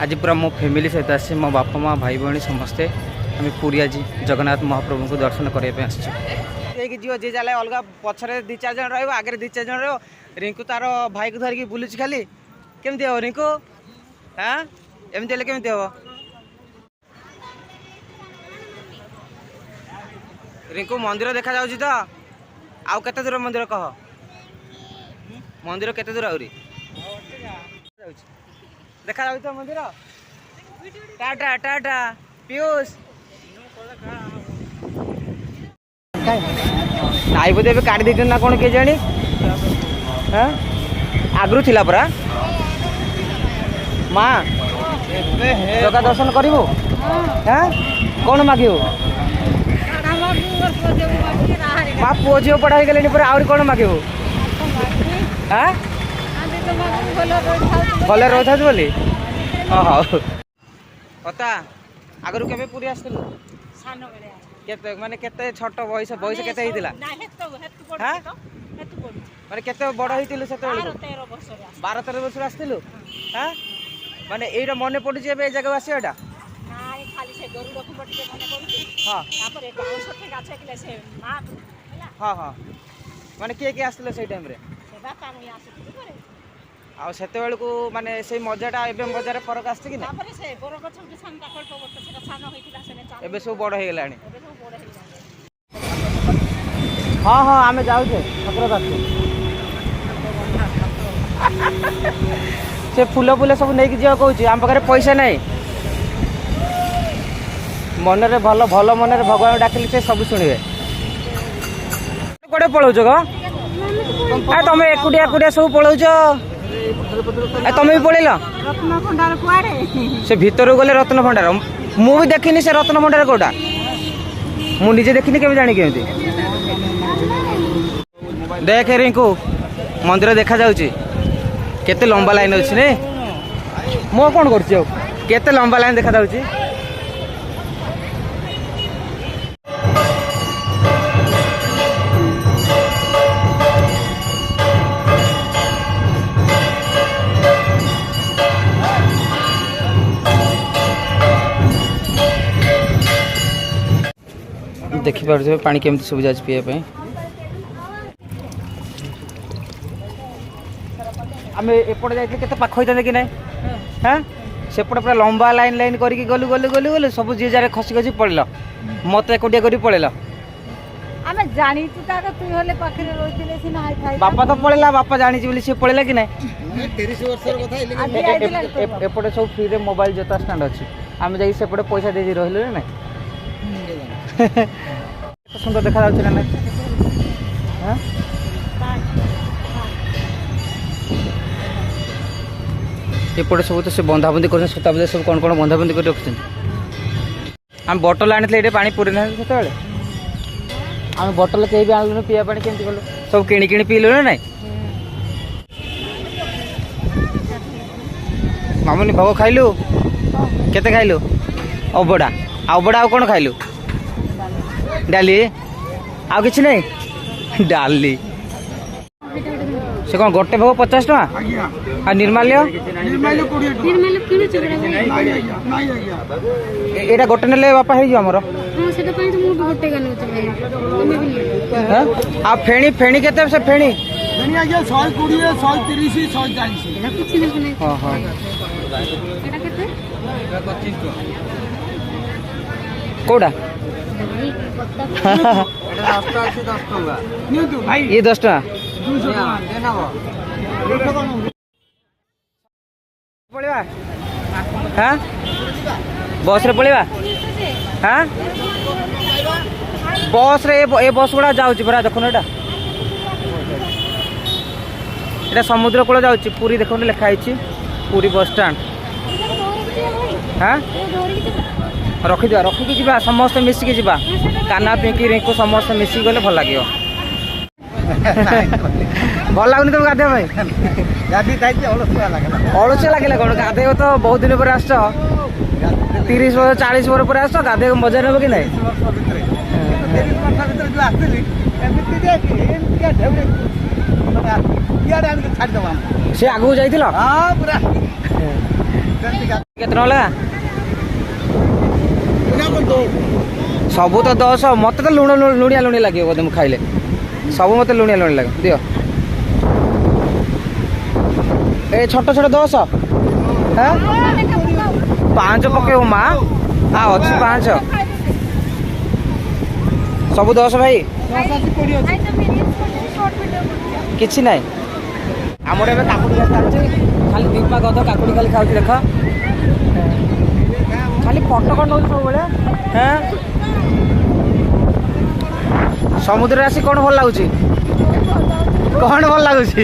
आज पूरा मो फैमिली सहित आसी मो बापा माँ भाई भाई समस्ते आम पूरी आज जगन्नाथ महाप्रभु को दर्शन करने जीव जी जाए अलग पछरे 2-4 जन रगे 2-4 जन रिंकू तार भाई को धरिकी बुलूची खाली केमती हम रिंकू हाँ एमती हेल्ले केमती हम रिंकू मंदिर देखा जाऊँ तो आउ केते दूर मंदिर कह मंदिर केते दूर आहरी देखा जाऊ तो मंदिर टाटा टाटा पीयूष नाई बोधे काटी देते ना कौन किए जानी हाँ आगु थिला परा माँ जगह दर्शन करू हाँ कौन मागू माँ पुओ झील पढ़ाई गले आहरी कौन मागू हाँ भले रही था बोली हाँ कता आगु के पूरी आसलु केते माने केते छोट बयस बयस केते हेतिला हां माने केते बड़ हेतिलु सेते 12-13 वर्ष आसतिलु हां माने एरा मने पडु जे ए जगह आसी एटा नाइ खाली से गरु रखु पटके मने पडु हां तापर एक औषध गाछ केले से मां हां हां माने के आसतिले सेई टाइम रे से बापा मुई आसतिलु करे आ सेते बेल को माने से मजाटा एबे मजार फरक आछे कि ना तापर से बोर गछ के छानटा कल्प बट सेटा छानो होइतिला सेने चालू एबे सब बड़ हे गेलानी एबे सब बड़ हे गेलानी हां हां आमे जाउ छे ठाकुर दास से फूल फूल सब नै कि जिया कहूची हम पाखरे पैसा नै मन रे भलो भलो मन रे भगवान डाकली से सब सुनिबे कोडे पळौ छ ग आ तमे एकुडिया एकुडिया सब पळौ छ तुम भी पड़ेल रत्न भंडार कुआड़े से भीतर गले रत्न भंडार मु भी देखनी से रत्न भंडार कोटा मुझे देखनी के जानी केमती देख रिंकू मंदिर देखा जाउची केते लंबा लाइन अछि ने मो कोन करछि केते लंबा लाइन देखा जाउची देखी पारे पानी केमती सुविधा पीवा आम एपटे जाइए केते पाख होता कि ना हाँ सेपटे पूरा लंबा लाइन लाइन करके गलु गलु गलु गलु सब जी जारे खसी खसी पड़ल मत एकुटिया कर पड़ेल बापा तो पड़ेला बापा जानी सी पड़ेला कि ना एपटे सब फ्री मोबाइल जोता स्टैंड अच्छी आम जा सेपटे पैसा दे रही ना सुंदर देखा जाउछ ना हां एपटे सब तो से बंधाबंदी कर सूता बजा सब कौन कौन बंधाबंदी कर रखते आम बोतल आनी ये पानी पूरी ना से आम बोतल कहीं भी आनलु पीवा पानी केमती कलु सब किणी किणी पीलु ना ना मामुनी भोग खाइलु केते खाइलु अबड़ा अबड़ा आ कौन खाइलु डाली आ कि नहीं डाली से कौन गोटे भोग 50 टका आ निर्माल्य एटा गोटे नेले बापा हे जो हमर हां सेटा पई तो मु गोटे गनो छ हां आ फेणी फेणी केते से फेणी फेणी आ गया 120 130 140 एटा कुछ नहीं हां हां एटा केते 25 टका कोडा ये 10 टका पड़ेगा हाँ बस रे पड़ेगा हाँ बस रे ए बस गुड़ा जाऊँ परा देखो ना एटा समुद्र कूल जाऊँ पूरी देखो लिखाई पूरी बस स्टैंड हाँ रखीद रखिकी जा समस्त मिसिकी जा काना पिंकी रिंकू समस्त मिसिक गले भल लगे भल लगुनि तुम गाधे अलसिया लगे कौन गाधे तो बहुत दिन पर आस 30 वर्ष 40 वर्ष पर आस गाधे मजा नेब कि नहीं सी आगू जाइल କେତେ ଟଙ୍କା ଲେଖା? ସବୁ ତ 10। ମତେ ତ ଲୁଣିଆ ଲାଗିବ ବୋଧେ ମୁଁ ଖାଇଲେ। ସବୁ ମତେ ଲୁଣିଆ ଲାଗେ। ଦିଅ ଏ ଛୋଟ 10। ହଁ 5 ପକେଇବ ମା। ଅଛି 5 ସବୁ 10 ଭାଇ। କିଛି ନାହିଁ ଆମର ଏବେ କାକୁଡ଼ି ଚାଲିଛି। ଖାଲି ଦୀପା ଗଧ କାକୁଡ଼ି ଖାଲି ଖାଉଛି ଦେଖ। ଖାଲି ଫଟୋ କ'ଣ ନେଉଛି ସବୁବେଳେ। ହଁ ସମୁଦ୍ରରେ ଆସି କ'ଣ ଭଲ ଲାଗୁଛି? କ'ଣ ଭଲ ଲାଗୁଛି?